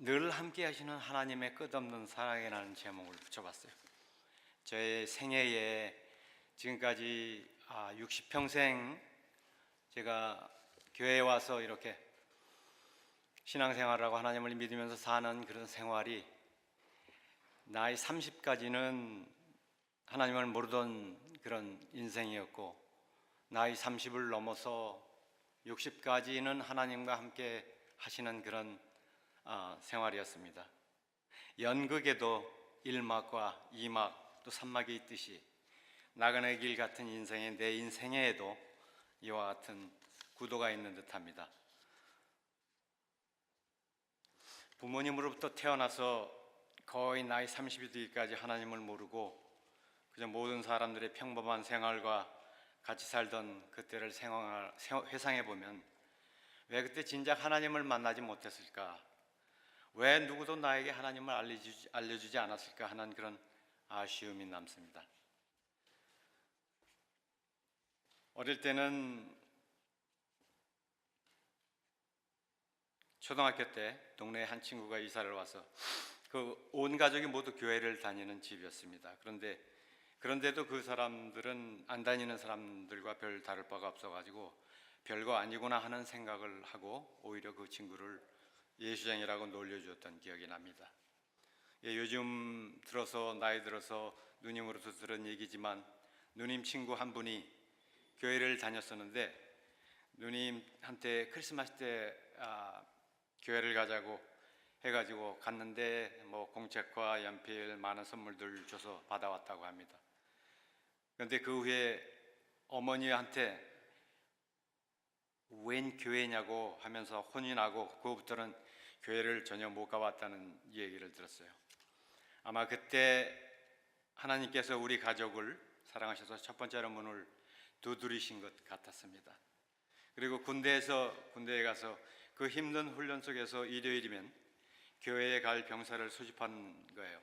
늘 함께 하시는 하나님의 끝없는 사랑이라는 제목을 붙여봤어요. 저의 생애에 지금까지 60평생 제가 교회에 와서 이렇게 신앙생활을 하고 하나님을 믿으면서 사는 그런 생활이 나이 30까지는 하나님을 모르던 그런 인생이었고, 나이 30을 넘어서 60까지는 하나님과 함께 하시는 그런 생활이었습니다. 연극에도 1막과 2막 또 3막이 있듯이 나그네 길 같은 인생의 내 인생에도 이와 같은 구도가 있는 듯합니다. 부모님으로부터 태어나서 거의 나이 30이 되기까지 하나님을 모르고 그저 모든 사람들의 평범한 생활과 같이 살던 그때를 회상해 보면 왜 그때 진작 하나님을 만나지 못했을까? 왜 누구도 나에게 하나님을 알려주지 않았을까 하는 그런 아쉬움이 남습니다. 어릴 때는 초등학교 때 동네에 한 친구가 이사를 와서 온 가족이 모두 교회를 다니는 집이었습니다. 그런데도 그 사람들은 안 다니는 사람들과 별 다를 바가 없어가지고 별거 아니구나 하는 생각을 하고 오히려 그 친구를 예수쟁이라고 놀려주었던 기억이 납니다. 요즘 나이 들어서 누님으로서 들은 얘기지만 누님 친구 한 분이 교회를 다녔었는데 누님한테 크리스마스 때 교회를 가자고 해가지고 갔는데 공책과 연필 많은 선물들 줘서 받아왔다고 합니다. 그런데 그 후에 어머니한테 웬 교회냐고 하면서 혼이 나고 그후부터는 교회를 전혀 못 가봤다는 얘기를 들었어요. 아마 그때 하나님께서 우리 가족을 사랑하셔서 첫 번째로 문을 두드리신 것 같았습니다. 그리고 군대에 가서 그 힘든 훈련 속에서 일요일이면 교회에 갈 병사를 소집한 거예요.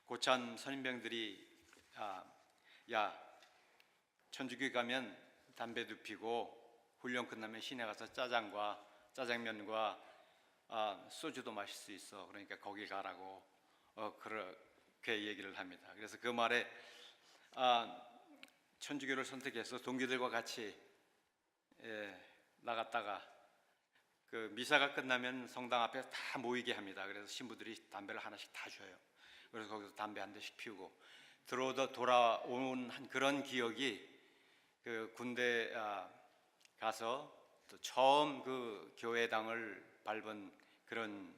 고참 선임병들이 야, 천주교 가면 담배도 피고 훈련 끝나면 시내 가서 짜장면과 소주도 마실 수 있어. 그러니까 거기 가라고 그렇게 얘기를 합니다. 그래서 그 말에 천주교를 선택해서 동기들과 같이 나갔다가 그 미사가 끝나면 성당 앞에 다 모이게 합니다. 그래서 신부들이 담배를 하나씩 다 줘요. 그래서 거기서 담배 한 대씩 피우고 돌아온 그런 기억이 그 군대 가서 또 처음 그 교회당을 밟은 그런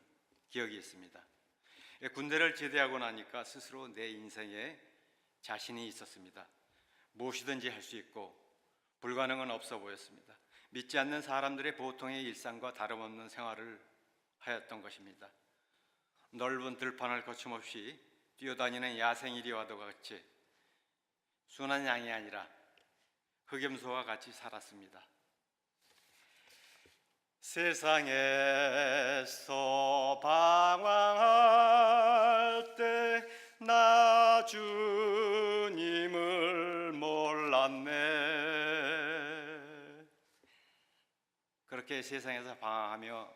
기억이 있습니다. 군대를 제대하고 나니까 스스로 내 인생에 자신이 있었습니다. 무엇이든지 할 수 있고 불가능은 없어 보였습니다. 믿지 않는 사람들의 보통의 일상과 다름없는 생활을 하였던 것입니다. 넓은 들판을 거침없이 뛰어다니는 야생이리와도 같이 순한 양이 아니라 흑염소와 같이 살았습니다. 세상에서 방황할 때 나 주님을 몰랐네. 그렇게 세상에서 방황하며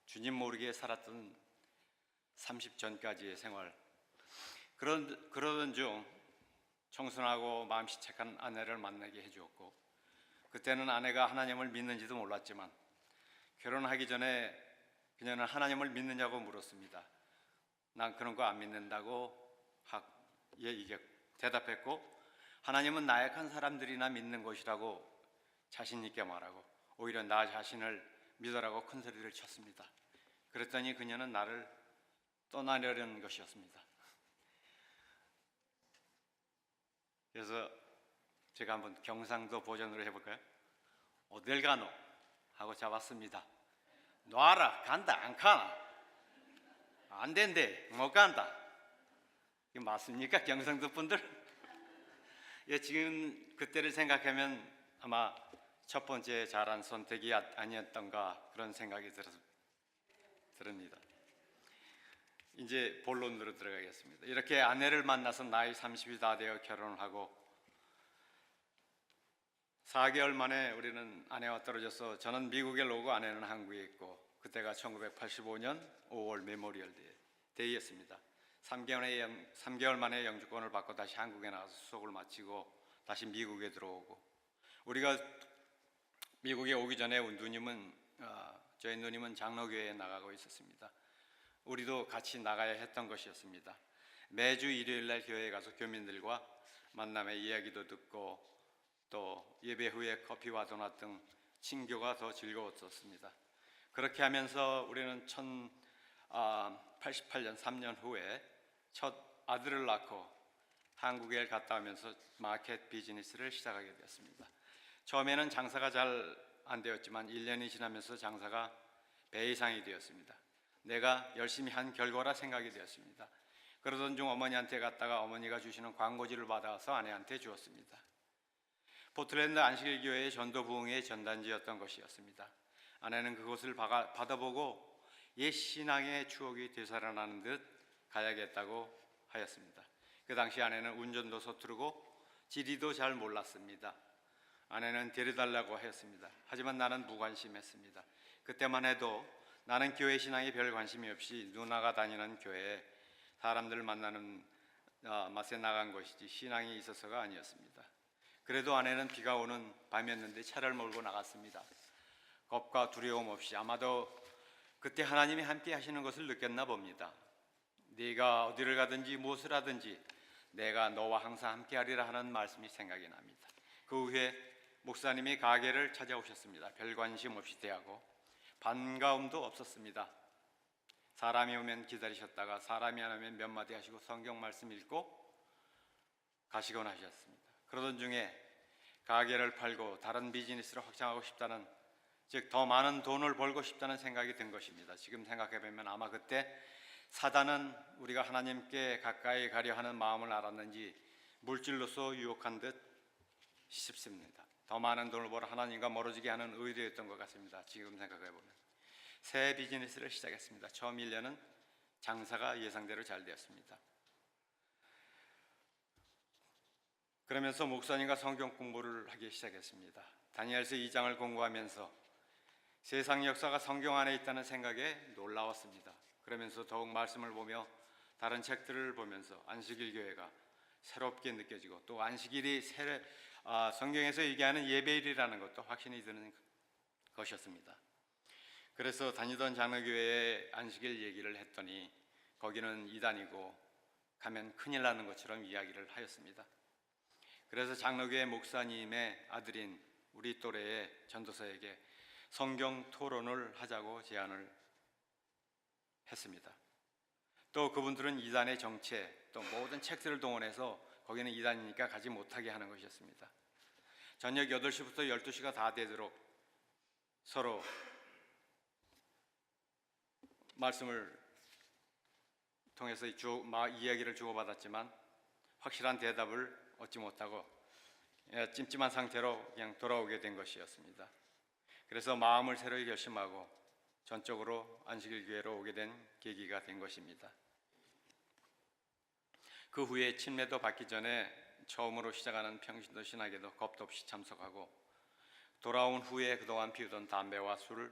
주님 모르게 살았던 30전까지의 생활. 그러던 중 청순하고 마음씨 착한 아내를 만나게 해주었고, 그때는 아내가 하나님을 믿는지도 몰랐지만 결혼하기 전에 그녀는 하나님을 믿느냐고 물었습니다. 난 그런 거 안 믿는다고 이게 대답했고, 하나님은 나약한 사람들이나 믿는 것이라고 자신 있게 말하고 오히려 나 자신을 믿으라고 큰 소리를 쳤습니다. 그랬더니 그녀는 나를 떠나려는 것이었습니다. 그래서 제가 한번 경상도 버전으로 해볼까요? 어딜 가노? 하고 잡았습니다. 놔라. 간다. 안 가나? 안 된대. 못 간다. 이게 맞습니까? 경상도 분들? 지금 그때를 생각하면 아마 첫 번째 잘한 선택이 아니었던가 그런 생각이 듭니다. 이제 본론으로 들어가겠습니다. 이렇게 아내를 만나서 나이 30이 다 되어 결혼을 하고 4개월 만에 우리는 아내와 떨어져서 저는 미국에 오고 아내는 한국에 있고, 그때가 1985년 5월 메모리얼 데이였습니다. 3개월 만에 영주권을 받고 다시 한국에 나가서 수속을 마치고 다시 미국에 들어오고, 우리가 미국에 오기 전에 저희 누님은 장로교회에 나가고 있었습니다. 우리도 같이 나가야 했던 것이었습니다. 매주 일요일 날 교회에 가서 교민들과 만남에 이야기도 듣고 또 예배 후에 커피와 도넛 등 친교가 더 즐거웠었습니다. 그렇게 하면서 우리는 1988년 3년 후에 첫 아들을 낳고 한국에 갔다 오면서 마켓 비즈니스를 시작하게 되었습니다. 처음에는 장사가 잘 안 되었지만 1년이 지나면서 장사가 배 이상이 되었습니다. 내가 열심히 한 결과라 생각이 되었습니다. 그러던 중 어머니한테 갔다가 어머니가 주시는 광고지를 받아서 아내한테 주었습니다. 포틀랜드 안식일 교회의 전도 부흥의 전단지였던 것이었습니다. 아내는 그것을 받아보고 옛 신앙의 추억이 되살아나는 듯 가야겠다고 하였습니다. 그 당시 아내는 운전도 서투르고 지리도 잘 몰랐습니다. 아내는 데려달라고 하였습니다. 하지만 나는 무관심했습니다. 그때만 해도 나는 교회 신앙에 별 관심이 없이 누나가 다니는 교회에 사람들 만나는 맛에 나간 것이지 신앙이 있어서가 아니었습니다. 그래도 아내는 비가 오는 밤이었는데 차를 몰고 나갔습니다. 겁과 두려움 없이. 아마도 그때 하나님이 함께 하시는 것을 느꼈나 봅니다. 네가 어디를 가든지 무엇을 하든지 내가 너와 항상 함께 하리라 하는 말씀이 생각이 납니다. 그 후에 목사님이 가게를 찾아오셨습니다. 별 관심 없이 대하고 반가움도 없었습니다. 사람이 오면 기다리셨다가 사람이 안 오면 몇 마디 하시고 성경 말씀 읽고 가시곤 하셨습니다. 그러던 중에 가게를 팔고 다른 비즈니스를 확장하고 싶다는, 즉 더 많은 돈을 벌고 싶다는 생각이 든 것입니다. 지금 생각해보면 아마 그때 사단은 우리가 하나님께 가까이 가려 하는 마음을 알았는지 물질로서 유혹한 듯 싶습니다. 더 많은 돈을 벌어 하나님과 멀어지게 하는 의도였던 것 같습니다. 지금 생각해보면 새 비즈니스를 시작했습니다. 처음 1년은 장사가 예상대로 잘 되었습니다. 그러면서 목사님과 성경 공부를 하기 시작했습니다. 다니엘서 2장을 공부하면서 세상 역사가 성경 안에 있다는 생각에 놀라웠습니다. 그러면서 더욱 말씀을 보며 다른 책들을 보면서 안식일 교회가 새롭게 느껴지고 또 안식일이 성경에서 얘기하는 예배일이라는 것도 확신이 드는 것이었습니다. 그래서 다니던 장로교회에 안식일 얘기를 했더니 거기는 이단이고 가면 큰일 나는 것처럼 이야기를 하였습니다. 그래서 장로교회 목사님의 아들인 우리 또래의 전도사에게 성경 토론을 하자고 제안을 했습니다. 또 그분들은 이단의 정체, 또 모든 책들을 동원해서 거기는 이단이니까 가지 못하게 하는 것이었습니다. 저녁 8시부터 12시가 다 되도록 서로 말씀을 통해서 이야기를 주고받았지만 확실한 대답을 얻지 못하고 찜찜한 상태로 그냥 돌아오게 된 것이었습니다. 그래서 마음을 새로 결심하고 전적으로 안식일 교회로 오게 된 계기가 된 것입니다. 그 후에 침례도 받기 전에 처음으로 시작하는 평신도 신학에도 겁도 없이 참석하고 돌아온 후에 그동안 피우던 담배와 술을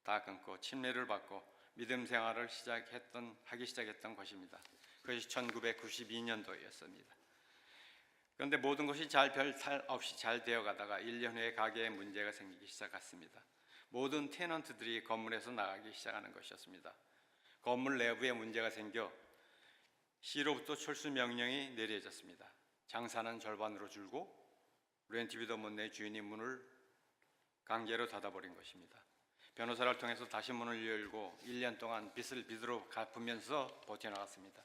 다 끊고 침례를 받고 믿음 생활을 하기 시작했던 것입니다. 그것이 1992년도였습니다. 그런데 모든 것이 별 탈 없이 잘 되어가다가 1년 후에 가게에 문제가 생기기 시작했습니다. 모든 테넌트들이 건물에서 나가기 시작하는 것이었습니다. 건물 내부에 문제가 생겨 시로부터 철수 명령이 내려졌습니다. 장사는 절반으로 줄고 렌트비도 못 내 주인이 문을 강제로 닫아버린 것입니다. 변호사를 통해서 다시 문을 열고 1년 동안 빚을 빚으로 갚으면서 버텨나갔습니다.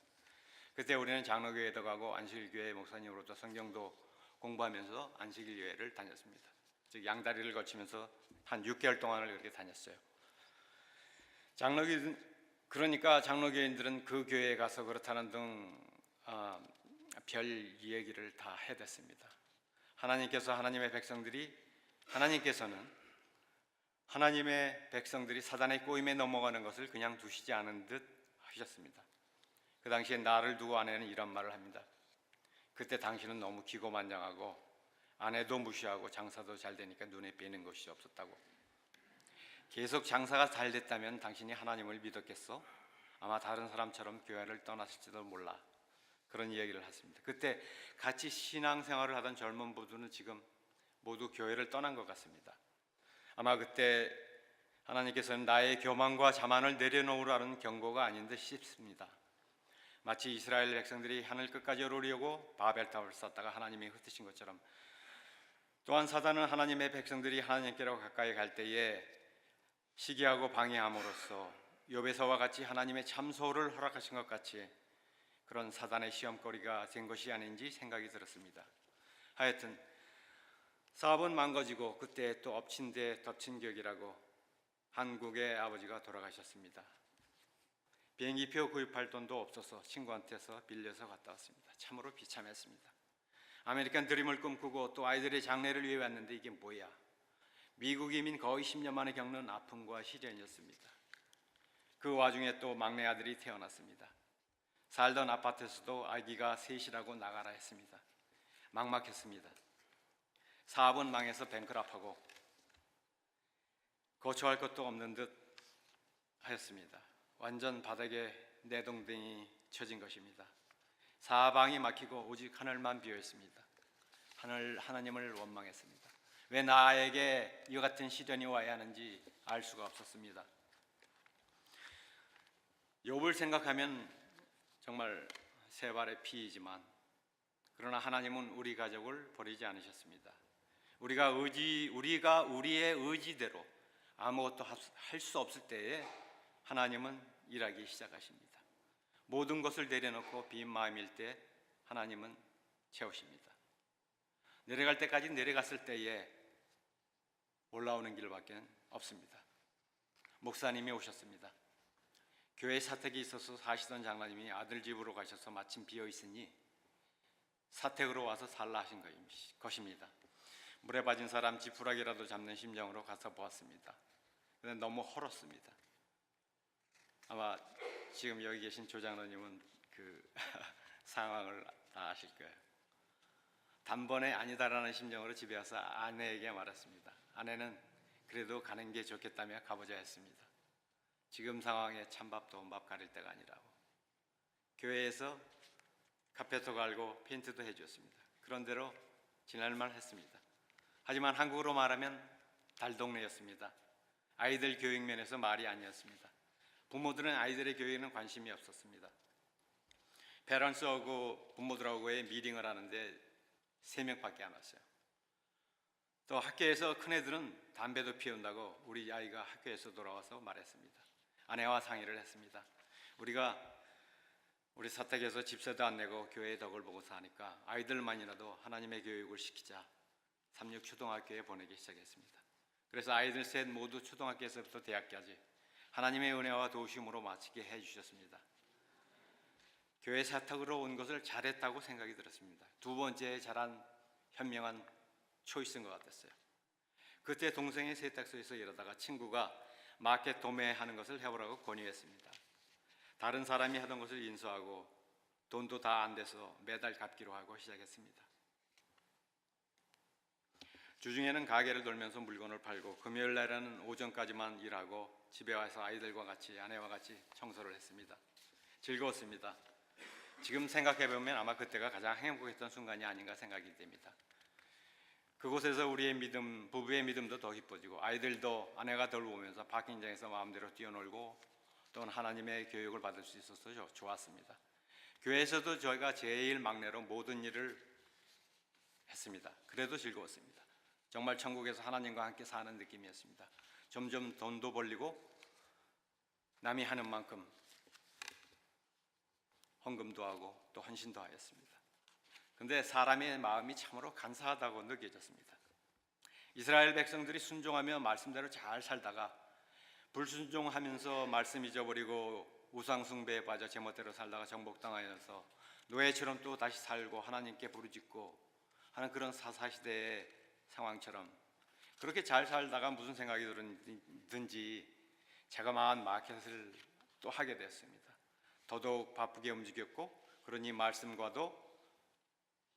그때 우리는 장로교회에도 가고 안식일교회 목사님으로부터 성경도 공부하면서 안식일교회를 다녔습니다. 즉 양다리를 거치면서 한 6개월 동안을 그렇게 다녔어요. 그러니까 장로교인들은 그 교회에 가서 그렇다는 등 별 이야기를 다 해댔습니다. 하나님께서는 하나님의 백성들이 사단의 꼬임에 넘어가는 것을 그냥 두시지 않은 듯 하셨습니다. 그 당시에 나를 두고 아내는 이런 말을 합니다. 그때 당신은 너무 기고만장하고 아내도 무시하고 장사도 잘 되니까 눈에 뵈는 것이 없었다고. 계속 장사가 잘 됐다면 당신이 하나님을 믿었겠어? 아마 다른 사람처럼 교회를 떠났을지도 몰라. 그런 이야기를 했습니다. 그때 같이 신앙생활을 하던 젊은 부부는 지금 모두 교회를 떠난 것 같습니다. 아마 그때 하나님께서는 나의 교만과 자만을 내려놓으라는 경고가 아닌 듯 싶습니다. 마치 이스라엘 백성들이 하늘 끝까지 오르려고 바벨탑을 쌓다가 하나님이 흩으신 것처럼, 또한 사단은 하나님의 백성들이 하나님께로 가까이 갈 때에 시기하고 방해함으로써 욥에서와 같이 하나님의 참소를 허락하신 것 같이 그런 사단의 시험거리가 된 것이 아닌지 생각이 들었습니다. 하여튼 사업은 망가지고 그때 또 엎친 데 덮친 격이라고 한국의 아버지가 돌아가셨습니다. 비행기표 구입할 돈도 없어서 친구한테서 빌려서 갔다 왔습니다. 참으로 비참했습니다. 아메리칸 드림을 꿈꾸고 또 아이들의 장래를 위해 왔는데 이게 뭐야? 미국 이민 거의 10년 만에 겪는 아픔과 시련이었습니다. 그 와중에 또 막내 아들이 태어났습니다. 살던 아파트에서도 아기가 셋이라고 나가라 했습니다. 막막했습니다. 사업은 망해서 뱅크럽하고 고쳐할 것도 없는 듯 하였습니다. 완전 바닥에 내동댕이 쳐진 것입니다. 사방이 막히고 오직 하늘만 비어 있습니다. 하나님을 원망했습니다. 왜 나에게 이와 같은 시련이 와야 하는지 알 수가 없었습니다. 욥을 생각하면 정말 세 발의 피이지만, 그러나 하나님은 우리 가족을 버리지 않으셨습니다. 우리가 우리의 의지대로 아무것도 할 수 없을 때에 하나님은 일하기 시작하십니다. 모든 것을 내려놓고 빈 마음일 때 하나님은 채우십니다. 내려갈 때까지 내려갔을 때에 올라오는 길밖에 없습니다. 목사님이 오셨습니다. 교회 사택이 있어서 사시던 장로님이 아들 집으로 가셔서 마침 비어 있으니 사택으로 와서 살라 하신 것입니다. 물에 빠진 사람 지푸라기라도 잡는 심정으로 가서 보았습니다. 그런데 너무 헐었습니다. 아마 지금 여기 계신 조장로님은 그 상황을 다 아실 거예요. 단번에 아니다라는 심정으로 집에 와서 아내에게 말했습니다. 아내는 그래도 가는 게 좋겠다며 가보자 했습니다. 지금 상황에 찬밥도 온밥 가릴 때가 아니라고. 교회에서 카펫도 갈고 페인트도 해주었습니다. 그런 대로 지낼만 했습니다. 하지만 한국으로 말하면 달동네였습니다. 아이들 교육 면에서 말이 아니었습니다. 부모들은 아이들의 교육에는 관심이 없었습니다. 페런스하고 부모들하고의 미팅을 하는데 3명밖에 안 왔어요. 또 학교에서 큰애들은 담배도 피운다고 우리 아이가 학교에서 돌아와서 말했습니다. 아내와 상의를 했습니다. 우리가 우리 사택에서 집세도 안 내고 교회의 덕을 보고 사니까 아이들만이라도 하나님의 교육을 시키자. 삼육초등학교에 보내기 시작했습니다. 그래서 아이들 셋 모두 초등학교에서부터 대학까지 하나님의 은혜와 도우심으로 마치게 해주셨습니다. 교회 사택으로 온 것을 잘했다고 생각이 들었습니다. 두 번째 잘한 현명한 초이스인 것 같았어요. 그때 동생의 세탁소에서 일하다가 친구가 마켓 도매하는 것을 해보라고 권유했습니다. 다른 사람이 하던 것을 인수하고 돈도 다 안 돼서 매달 갚기로 하고 시작했습니다. 주중에는 가게를 돌면서 물건을 팔고 금요일 날에는 오전까지만 일하고 집에 와서 아이들과 같이 아내와 같이 청소를 했습니다. 즐거웠습니다. 지금 생각해보면 아마 그때가 가장 행복했던 순간이 아닌가 생각이 됩니다. 그곳에서 우리의 믿음, 부부의 믿음도 더 깊어지고 아이들도 아내가 돌보면서 파킹장에서 마음대로 뛰어놀고 또는 하나님의 교육을 받을 수 있어서 좋았습니다. 교회에서도 저희가 제일 막내로 모든 일을 했습니다. 그래도 즐거웠습니다. 정말 천국에서 하나님과 함께 사는 느낌이었습니다. 점점 돈도 벌리고 남이 하는 만큼 헌금도 하고 또 헌신도 하였습니다. 그런데 사람의 마음이 참으로 간사하다고 느껴졌습니다. 이스라엘 백성들이 순종하며 말씀대로 잘 살다가 불순종하면서 말씀 잊어버리고 우상숭배에 빠져 제멋대로 살다가 정복당하여서 노예처럼 또 다시 살고 하나님께 부르짖고 하는 그런 사사시대의 상황처럼 그렇게 잘 살다가 무슨 생각이 들었든지 자그마한 마켓을 또 하게 됐습니다. 더더욱 바쁘게 움직였고 그러니 말씀과도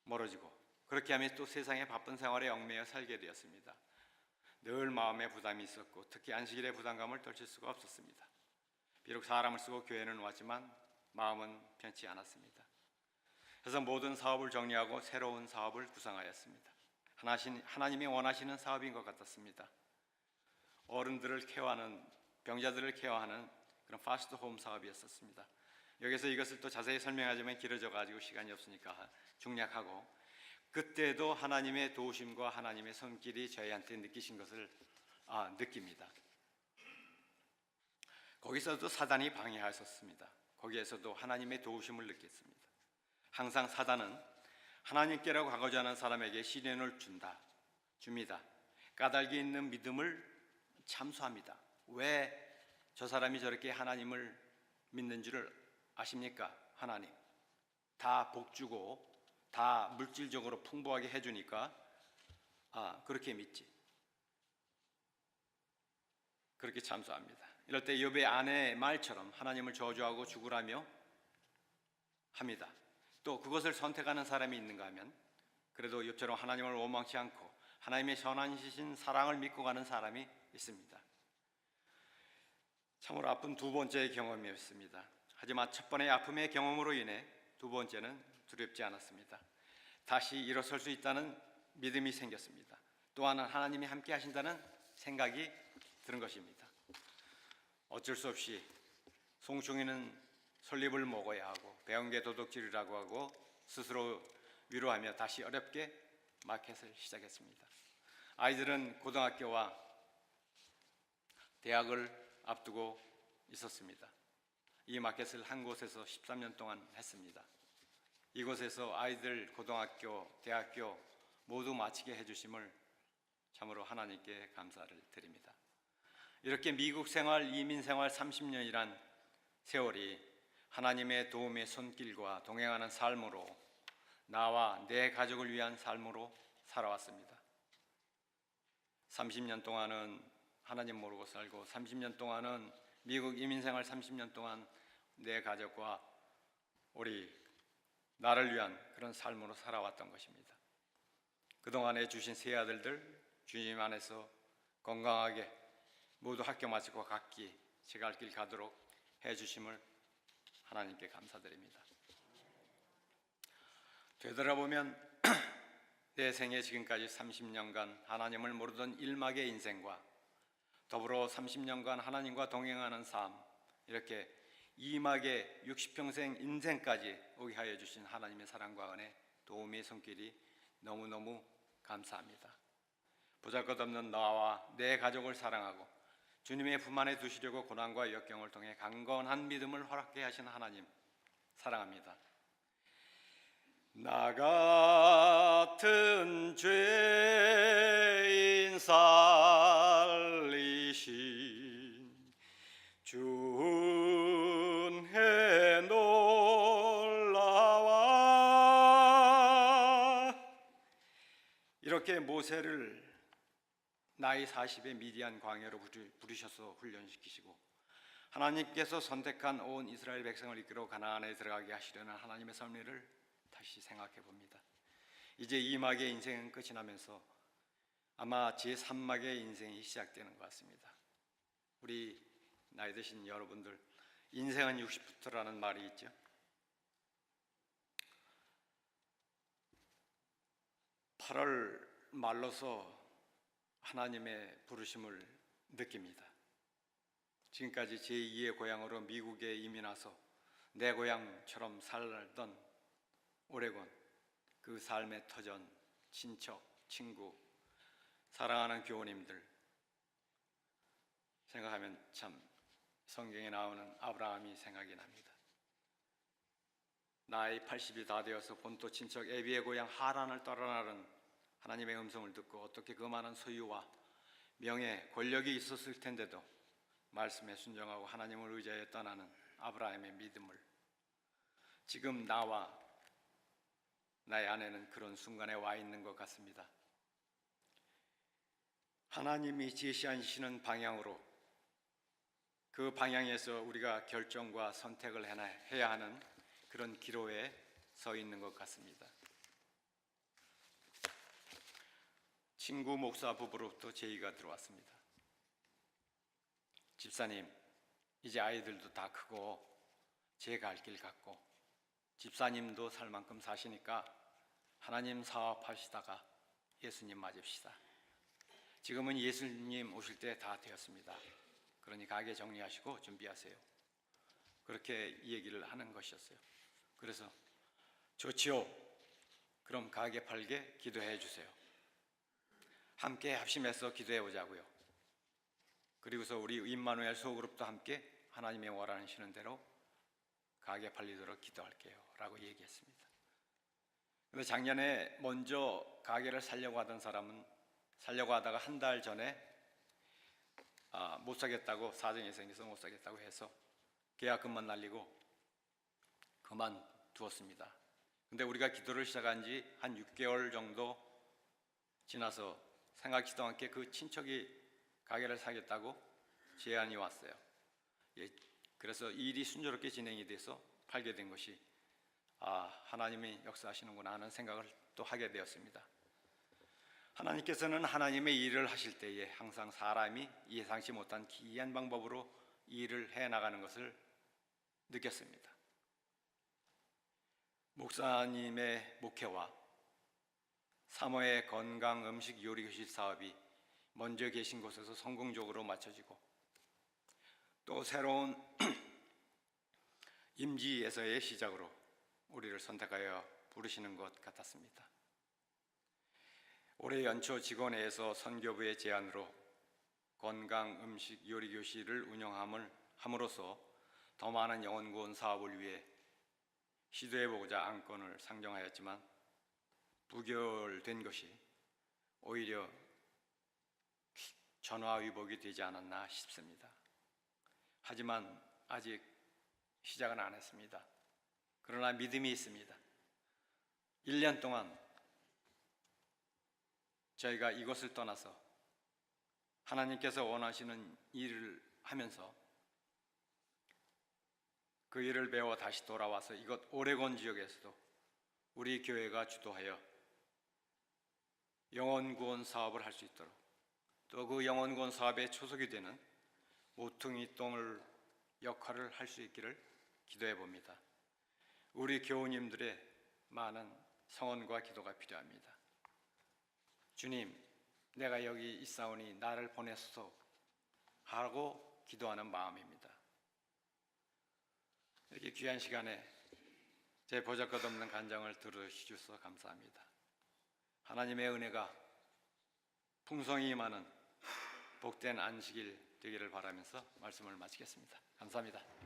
멀어지고 그렇게 하면 또 세상의 바쁜 생활에 얽매여 살게 되었습니다. 늘 마음에 부담이 있었고 특히 안식일에 부담감을 떨칠 수가 없었습니다. 비록 사람을 쓰고 교회는 왔지만 마음은 편치 않았습니다. 그래서 모든 사업을 정리하고 새로운 사업을 구상하였습니다. 하나님이 원하시는 사업인 것 같았습니다. 어른들을 케어하는, 병자들을 케어하는 그런 파스트홈 사업이었습니다. 여기서 이것을 또 자세히 설명하자면 길어져 가지고 시간이 없으니까 중략하고, 그때도 하나님의 도우심과 하나님의 손길이 저희한테 느끼신 것을 느낍니다. 거기서도 사단이 방해하셨습니다. 거기에서도 하나님의 도우심을 느꼈습니다. 항상 사단은 하나님께로 가고자 하는 사람에게 시련을 줍니다. 까닭이 있는 믿음을 참수합니다. 왜 저 사람이 저렇게 하나님을 믿는 줄을 아십니까? 하나님 다 복주고 다 물질적으로 풍부하게 해주니까 그렇게 믿지. 그렇게 참수합니다. 이럴 때 욥의 아내의 말처럼 하나님을 저주하고 죽으라며 합니다. 또 그것을 선택하는 사람이 있는가 하면 그래도 욥처럼 하나님을 원망치 않고 하나님의 선하신 사랑을 믿고 가는 사람이 있습니다. 참으로 아픈 두 번째의 경험이었습니다. 하지만 첫 번의 아픔의 경험으로 인해 두 번째는 두렵지 않았습니다. 다시 일어설 수 있다는 믿음이 생겼습니다. 또한 하나님이 함께 하신다는 생각이 드는 것입니다. 어쩔 수 없이 송충이는 솔잎을 먹어야 하고 배운 게 도둑질이라고 하고 스스로 위로하며 다시 어렵게 마켓을 시작했습니다. 아이들은 고등학교와 대학을 앞두고 있었습니다. 이 마켓을 한 곳에서 13년 동안 했습니다. 이곳에서 아이들 고등학교, 대학교 모두 마치게 해주심을 참으로 하나님께 감사를 드립니다. 이렇게 미국 생활, 이민 생활 30년이란 세월이 하나님의 도움의 손길과 동행하는 삶으로, 나와 내 가족을 위한 삶으로 살아왔습니다. 30년 동안은 하나님 모르고 살고 30년 동안은 미국 이민생활 30년 동안 내 가족과 나를 위한 그런 삶으로 살아왔던 것입니다. 그동안에 주신 세 아들들 주님 안에서 건강하게 모두 학교 마치고 각기 제 갈 길 가도록 해주심을 하나님께 감사드립니다. 되돌아보면 내 생애 지금까지 30년간 하나님을 모르던 일막의 인생과 더불어 30년간 하나님과 동행하는 삶, 이렇게 2막의 60평생 인생까지 오게 하여 주신 하나님의 사랑과 은혜, 도움의 손길이 너무너무 감사합니다. 보잘것없는 나와 내 가족을 사랑하고 주님의 품 안에 두시려고 고난과 역경을 통해 강건한 믿음을 허락해 하신 하나님 사랑합니다. 나 같은 죄인 살리신 주은혜 놀라와. 이렇게 모세를 나이 40에 미디안 광야로 부르셔서 훈련시키시고 하나님께서 선택한 온 이스라엘 백성을 이끌어 가나안에 들어가게 하시려는 하나님의 섭리를 다시 생각해 봅니다. 이제 2막의 인생은 끝이 나면서 아마 제3막의 인생이 시작되는 것 같습니다. 우리 나이 드신 여러분들, 인생은 60부터라는 말이 있죠. 팔을 말로서 하나님의 부르심을 느낍니다. 지금까지 제2의 고향으로 미국에 이민 와서 내 고향처럼 살던 오레곤, 그 삶의 터전, 친척, 친구, 사랑하는 교우님들 생각하면 참 성경에 나오는 아브라함이 생각이 납니다. 나이 80이 다 되어서 본토 친척 에비의 고향 하란을 떠나는 하나님의 음성을 듣고 어떻게 그 많은 소유와 명예, 권력이 있었을 텐데도 말씀에 순종하고 하나님을 의지하여 떠나는 아브라함의 믿음을 지금 나와 나의 아내는 그런 순간에 와 있는 것 같습니다. 하나님이 제시하시는 방향으로, 그 방향에서 우리가 결정과 선택을 해야 하는 그런 기로에 서 있는 것 같습니다. 친구 목사 부부로부터 제의가 들어왔습니다. 집사님, 이제 아이들도 다 크고 제 갈 길 같고 집사님도 살 만큼 사시니까 하나님 사업하시다가 예수님 맞읍시다. 지금은 예수님 오실 때 다 되었습니다. 그러니 가게 정리하시고 준비하세요. 그렇게 얘기를 하는 것이었어요. 그래서 좋지요. 그럼 가게 팔게 기도해 주세요. 함께 합심해서 기도해 보자고요. 그리고서 우리 임마누엘 소그룹도 함께 하나님의 원하시는 대로 가게 팔리도록 기도할게요 라고 얘기했습니다. 근데 작년에 먼저 가게를 살려고 하던 사람은 살려고 하다가 한 달 전에 못 사겠다고, 사정이 생겨서 못 사겠다고 해서 계약금만 날리고 그만두었습니다. 근데 우리가 기도를 시작한 지 한 6개월 정도 지나서 생각지도 않게 그 친척이 가게를 사겠다고 제안이 왔어요. 그래서 일이 순조롭게 진행이 돼서 팔게 된 것이 하나님이 역사하시는구나 하는 생각을 또 하게 되었습니다. 하나님께서는 하나님의 일을 하실 때에 항상 사람이 예상치 못한 기이한 방법으로 일을 해나가는 것을 느꼈습니다. 목사님의 목회와 사모의 건강 음식 요리 교실 사업이 먼저 계신 곳에서 성공적으로 마쳐지고 또 새로운 임지에서의 시작으로 우리를 선택하여 부르시는 것 같았습니다. 올해 연초 직원회에서 선교부의 제안으로 건강 음식 요리 교실을 운영함으로써 더 많은 영혼 구원 사업을 위해 시도해보고자 안건을 상정하였지만 부결된 것이 오히려 전화위복이 되지 않았나 싶습니다. 하지만 아직 시작은 안 했습니다. 그러나 믿음이 있습니다. 1년 동안 저희가 이곳을 떠나서 하나님께서 원하시는 일을 하면서 그 일을 배워 다시 돌아와서 이곳 오레곤 지역에서도 우리 교회가 주도하여 영혼 구원 사업을 할 수 있도록 또 그 영혼 구원 사업에 초석이 되는 모퉁이 돌 역할을 할 수 있기를 기도해 봅니다. 우리 교우님들의 많은 성원과 기도가 필요합니다. 주님, 내가 여기 있사오니 나를 보내소서 하고 기도하는 마음입니다. 이렇게 귀한 시간에 제 보잘것없는 간증을 들으셔서 감사합니다. 하나님의 은혜가 풍성히 임하는 복된 안식일 되기를 바라면서 말씀을 마치겠습니다. 감사합니다.